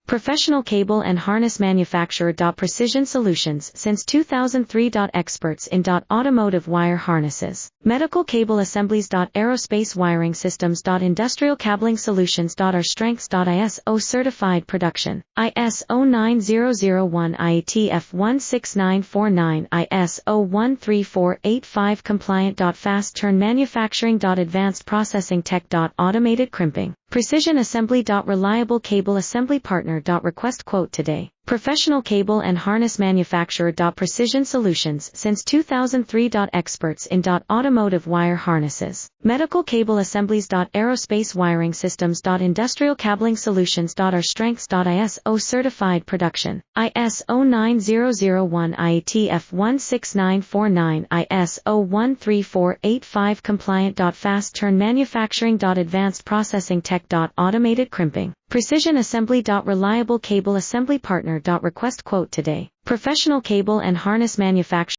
Professional cable and harness manufacturer. Precision Solutions since 2003. Experts in automotive wire harnesses, medical cable assemblies. Aerospace wiring systems. Industrial cabling solutions. Our strengths. ISO certified production, ISO9001 IETF16949 ISO13485 compliant. Fast turn manufacturing. Advanced processing tech. Automated crimping, precision assembly. Reliable cable assembly partner. Request quote today. Professional cable and harness manufacturer. Precision Solutions since 2003. Experts in automotive wire harnesses, medical cable assemblies. Aerospace wiring systems. Industrial cabling solutions. Our strengths. ISO certified production, ISO9001 IETF16949 ISO13485 compliant. Fast turn manufacturing. Advanced processing tech. Automated crimping, precision assembly. Reliable cable assembly partner. Request quote today. Professional cable and harness manufacturer.